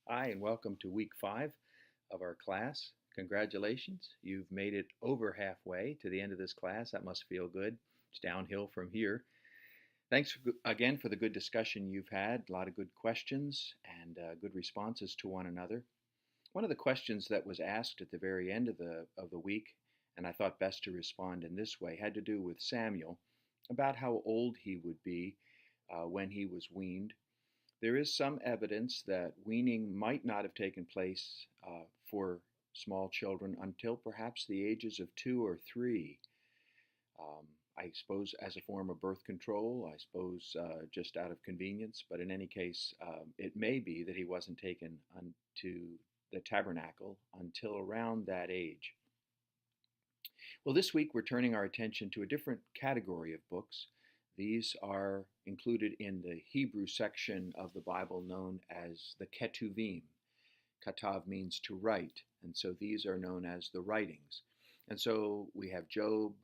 Hi, and welcome to week 5 of our class. Congratulations, you've made it over halfway to the end of this class. That must feel good. It's downhill from here. Thanks again for the good discussion you've had, a lot of good questions and good responses to one another. One of the questions that was asked at the very end of the week, and I thought best to respond in this way, had to do with Samuel, about how old he would be when he was weaned. There is some evidence that weaning might not have taken place for small children until perhaps the ages of 2 or 3. I suppose as a form of birth control, I suppose just out of convenience, but in any case, it may be that he wasn't taken to the tabernacle until around that age. Well, this week we're turning our attention to a different category of books. These are included in the Hebrew section of the Bible known as the Ketuvim. Katav means to write, and so these are known as the writings. And so we have Job,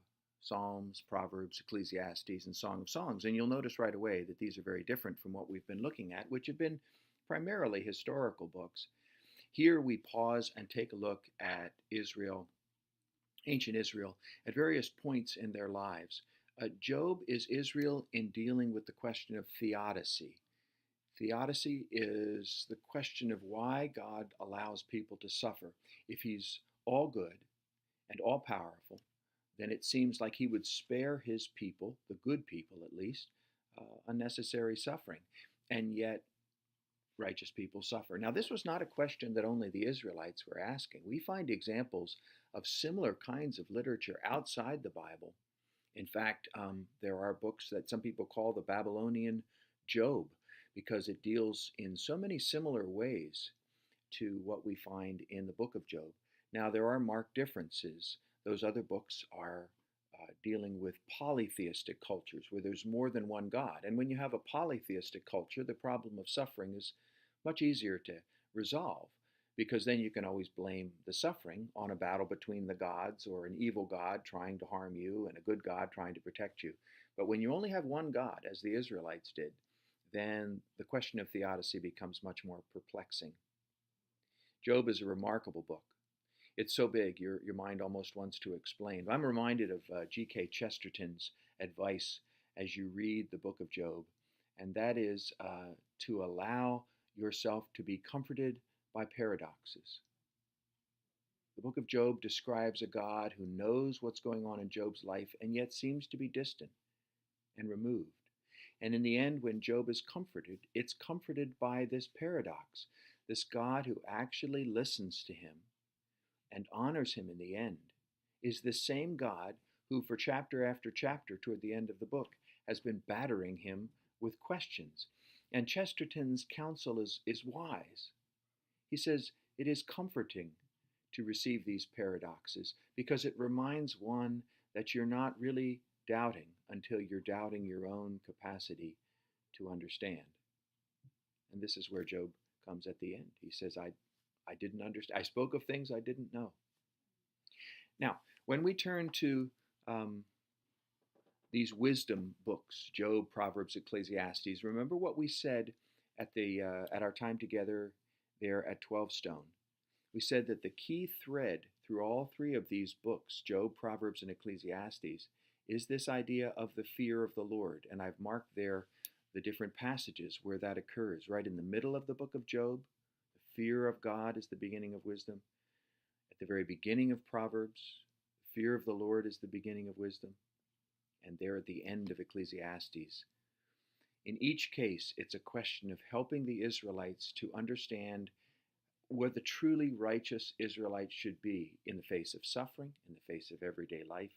Psalms, Proverbs, Ecclesiastes, and Song of Songs. And you'll notice right away that these are very different from what we've been looking at, which have been primarily historical books. Here we pause and take a look at Israel, ancient Israel, at various points in their lives. Job is Israel in dealing with the question of theodicy. Theodicy is the question of why God allows people to suffer. If he's all good and all powerful, then it seems like he would spare his people, the good people at least, unnecessary suffering. And yet, righteous people suffer. Now, this was not a question that only the Israelites were asking. We find examples of similar kinds of literature outside the Bible. In fact, there are books that some people call the Babylonian Job because it deals in so many similar ways to what we find in the book of Job. Now, there are marked differences. Those other books are dealing with polytheistic cultures where there's more than one God. And when you have a polytheistic culture, the problem of suffering is much easier to resolve because then you can always blame the suffering on a battle between the gods or an evil God trying to harm you and a good God trying to protect you. But when you only have one God, as the Israelites did, then the question of theodicy becomes much more perplexing. Job is a remarkable book. It's so big, your mind almost wants to explain. I'm reminded of G.K. Chesterton's advice as you read the book of Job, and that is to allow yourself to be comforted by paradoxes. The book of Job describes a God who knows what's going on in Job's life and yet seems to be distant and removed. And in the end, when Job is comforted, it's comforted by this paradox, this God who actually listens to him and honors him in the end is the same God who for chapter after chapter toward the end of the book has been battering him with questions. And Chesterton's counsel is wise. He says it is comforting to receive these paradoxes because it reminds one that you're not really doubting until you're doubting your own capacity to understand. And this is where Job comes at the end. He says, I didn't understand. I spoke of things I didn't know. Now, when we turn to these wisdom books, Job, Proverbs, Ecclesiastes, remember what we said at our time together there at 12Stone. We said that the key thread through all three of these books, Job, Proverbs, and Ecclesiastes, is this idea of the fear of the Lord. And I've marked there the different passages where that occurs. Right in the middle of the book of Job, the fear of God is the beginning of wisdom. At the very beginning of Proverbs, the fear of the Lord is the beginning of wisdom. And there at the end of Ecclesiastes. In each case, it's a question of helping the Israelites to understand what the truly righteous Israelites should be in the face of suffering, in the face of everyday life,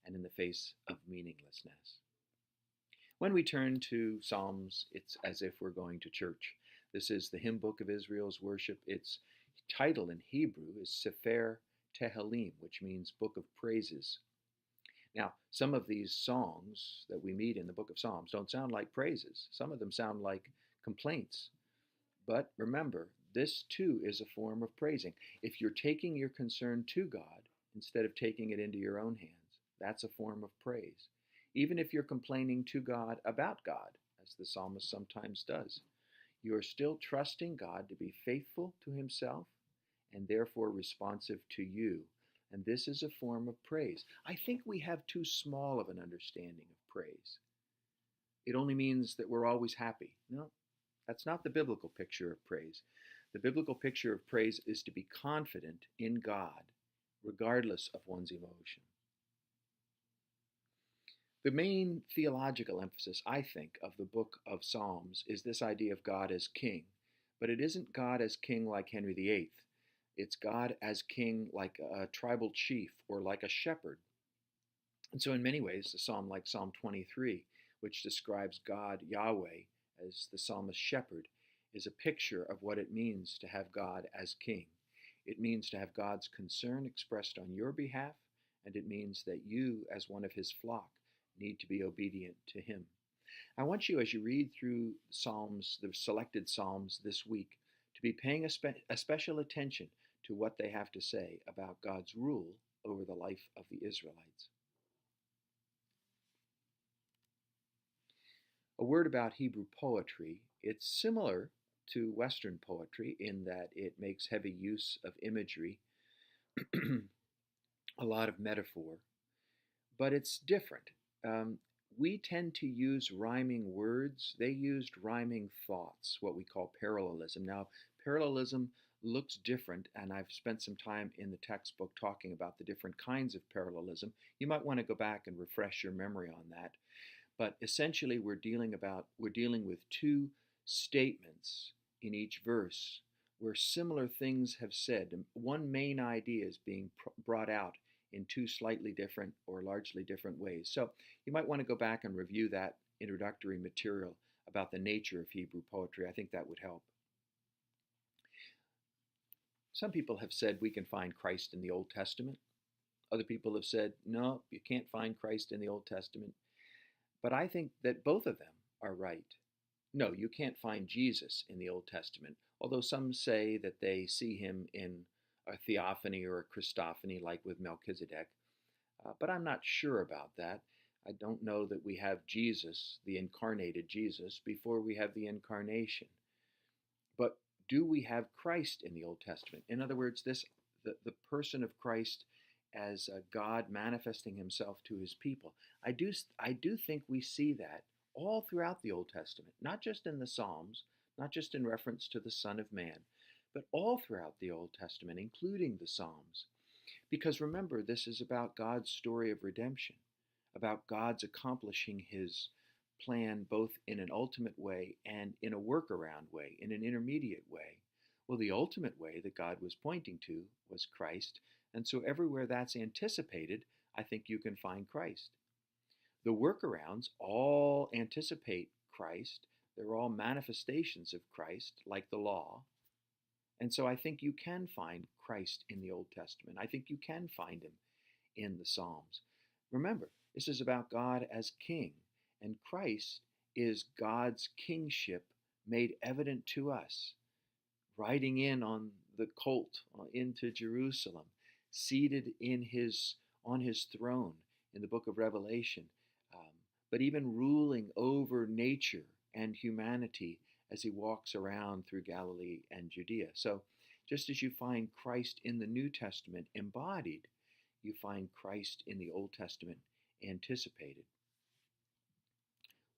and in the face of meaninglessness. When we turn to Psalms, it's as if we're going to church. This is the hymn book of Israel's worship. Its title in Hebrew is Sefer Tehillim, which means Book of Praises. Now, some of these songs that we meet in the book of Psalms don't sound like praises. Some of them sound like complaints. But remember, this too is a form of praising. If you're taking your concern to God instead of taking it into your own hands, that's a form of praise. Even if you're complaining to God about God, as the psalmist sometimes does, You are still trusting God to be faithful to himself and therefore responsive to you. And this is a form of praise. I think we have too small of an understanding of praise. It only means that we're always happy. No, that's not the biblical picture of praise. The biblical picture of praise is to be confident in God, regardless of one's emotion. The main theological emphasis, I think, of the book of Psalms is this idea of God as king. But it isn't God as king like Henry VIII. It's God as king like a tribal chief or like a shepherd. And so in many ways, a psalm like Psalm 23, which describes God, Yahweh, as the psalmist's shepherd, is a picture of what it means to have God as king. It means to have God's concern expressed on your behalf, and it means that you, as one of his flock, need to be obedient to him. I want you, as you read through Psalms, the selected Psalms this week, to be paying a special attention to what they have to say about God's rule over the life of the Israelites. A word about Hebrew poetry. It's similar to Western poetry in that it makes heavy use of imagery, a lot of metaphor, but it's different. We tend to use rhyming words. They used rhyming thoughts, what we call parallelism. Now, parallelism looks different, and I've spent some time in the textbook talking about the different kinds of parallelism. You might want to go back and refresh your memory on that. But essentially, we're dealing with two statements in each verse where similar things have said. One main idea is being brought out in two slightly different or largely different ways. So you might want to go back and review that introductory material about the nature of Hebrew poetry. I think that would help. Some people have said we can find Christ in the Old Testament. Other people have said, no, you can't find Christ in the Old Testament. But I think that both of them are right. No, you can't find Jesus in the Old Testament, although some say that they see him in a theophany or a Christophany like with Melchizedek. But I'm not sure about that. I don't know that we have Jesus, the incarnated Jesus, before we have the incarnation. But do we have Christ in the Old Testament? In other words, the person of Christ as God manifesting himself to his people. I do think we see that all throughout the Old Testament, not just in the Psalms, not just in reference to the Son of Man, but all throughout the Old Testament, including the Psalms. Because remember, this is about God's story of redemption, about God's accomplishing his plan both in an ultimate way and in a workaround way, in an intermediate way. Well, the ultimate way that God was pointing to was Christ, and so everywhere that's anticipated, I think you can find Christ. The workarounds all anticipate Christ. They're all manifestations of Christ, like the law. And so I think you can find Christ in the Old Testament. I think you can find him in the Psalms. Remember, this is about God as king, and Christ is God's kingship made evident to us, riding in on the colt into Jerusalem, seated on his throne in the book of Revelation, but even ruling over nature and humanity as he walks around through Galilee and Judea. So just as you find Christ in the New Testament embodied, you find Christ in the Old Testament anticipated.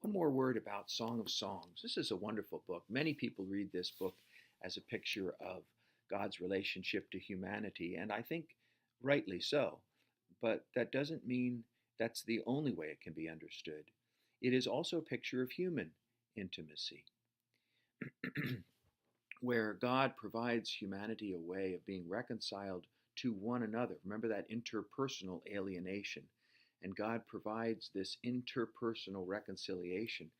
One more word about Song of Songs. This is a wonderful book. Many people read this book as a picture of God's relationship to humanity, and I think rightly so. But that doesn't mean that's the only way it can be understood. It is also a picture of human intimacy, where God provides humanity a way of being reconciled to one another. Remember that interpersonal alienation. And God provides this interpersonal reconciliation.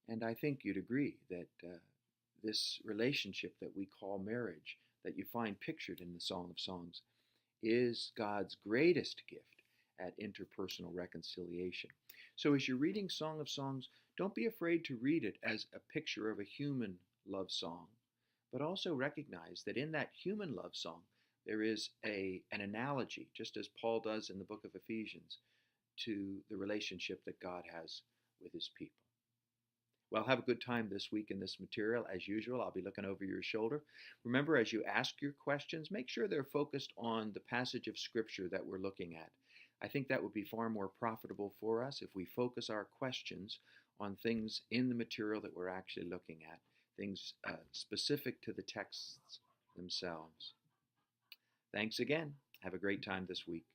And I think you'd agree that this relationship that we call marriage, that you find pictured in the Song of Songs, is God's greatest gift at interpersonal reconciliation. So as you're reading Song of Songs, don't be afraid to read it as a picture of a human love song, but also recognize that in that human love song, there is an analogy, just as Paul does in the book of Ephesians, to the relationship that God has with his people. Well, have a good time this week in this material. As usual, I'll be looking over your shoulder. Remember, as you ask your questions, make sure they're focused on the passage of Scripture that we're looking at. I think that would be far more profitable for us if we focus our questions on things in the material that we're actually looking at, things specific to the texts themselves. Thanks again. Have a great time this week.